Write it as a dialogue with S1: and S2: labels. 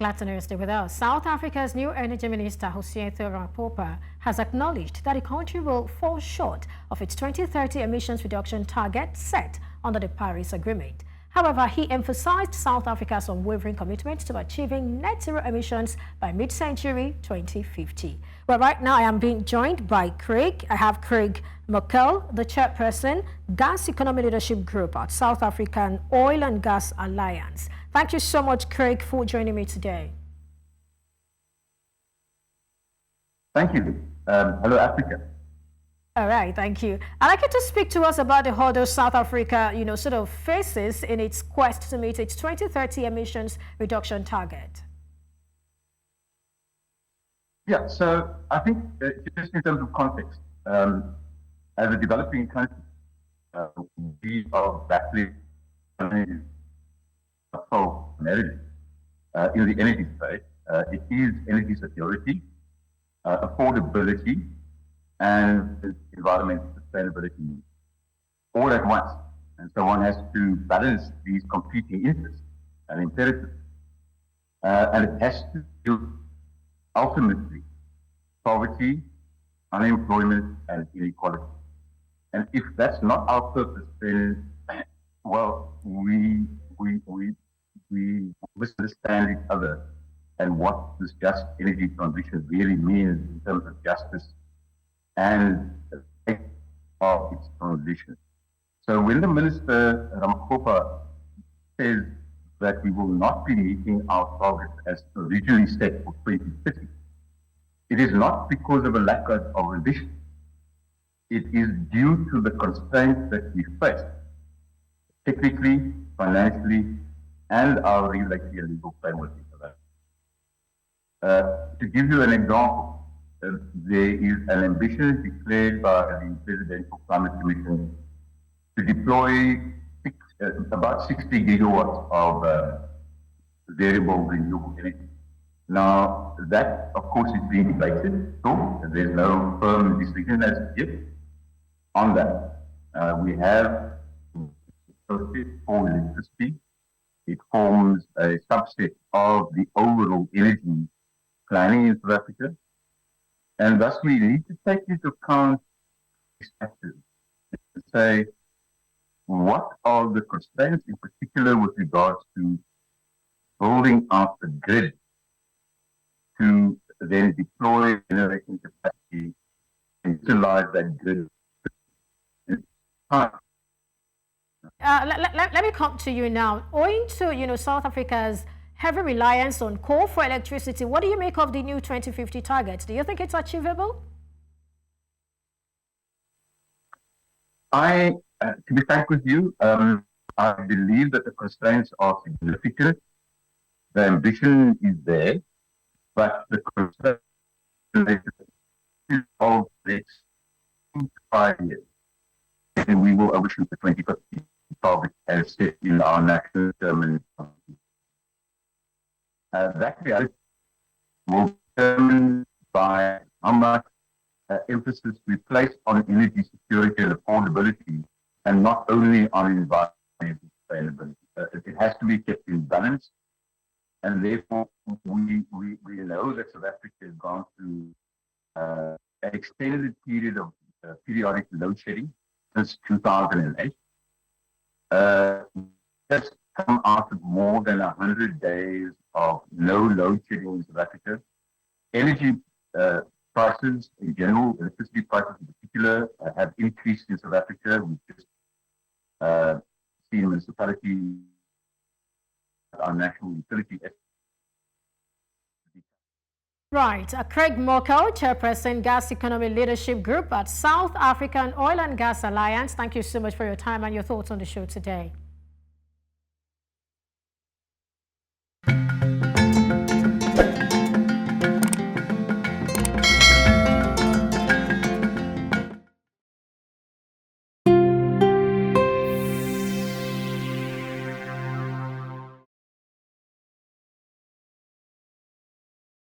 S1: Glad to know you're still with us. South Africa's new Energy Minister, Kgosientsho Ramokgopa, has acknowledged that the country will fall short of its 2030 emissions reduction target set under the Paris Agreement. However, he emphasized South Africa's unwavering commitment to achieving net zero emissions by mid-century 2050. Well, right now I am being joined by Craig. I have Craig Morkel, the chairperson, Gas Economy Leadership Group at South African Oil and Gas Alliance. Thank you so much, Craig, for joining me today.
S2: Thank you. Hello, Africa.
S1: All right, thank you. I'd like you to speak to us about the hurdles South Africa, sort of faces in its quest to meet its 2030 emissions reduction target.
S2: Yeah, so I think just in terms of context, as a developing country, we are battling energy in the energy space. It is energy security, affordability, and environmental sustainability all at once. And so one has to balance these competing interests and imperatives. And it has to do ultimately poverty, unemployment, and inequality. And if that's not our purpose, then, well, we misunderstand each other and what this just energy transition really means in terms of justice and of its transition. So when the Minister Ramokgopa says that we will not be meeting our targets as originally set for 2030, it is not because of a lack of ambition. It is due to the constraints that we face, technically, financially, and our regulatory and legal framework. To give you an example, there is an ambition declared by the Presidential Climate Commission to deploy about 60 gigawatts of variable renewable energy. Now, that, of course, is being debated. So there's no firm decision as yet on that. We have process for electricity. It forms a subset of the overall energy planning in South Africa. And thus we need to take into account these factors and say, what are the constraints in particular with regards to building out the grid to then deploy generation capacity and utilize that grid.
S1: Let me come to you now. Owing to South Africa's heavy reliance on coal for electricity, what do you make of the new 2050 target? Do you think it's achievable?
S2: To be frank with you, I believe that the constraints are significant. The ambition is there, but the constraints of the next 5 years, and we will overshoot the 2050 target as set in our national determined. That reality will be determined by how much emphasis we place on energy security and affordability, and not only on environmental sustainability. It has to be kept in balance, and therefore we know that South Africa has gone through an extended period of periodic load shedding since 2008. Just come out of more than 100 days of no load shedding in South Africa. Energy prices in general, electricity prices in particular, have increased in South Africa. We've just seen municipalities, our national utility.
S1: Right. Craig Morkel, Chairperson, Gas Economy Leadership Group at South African Oil and Gas Alliance. Thank you so much for your time and your thoughts on the show today.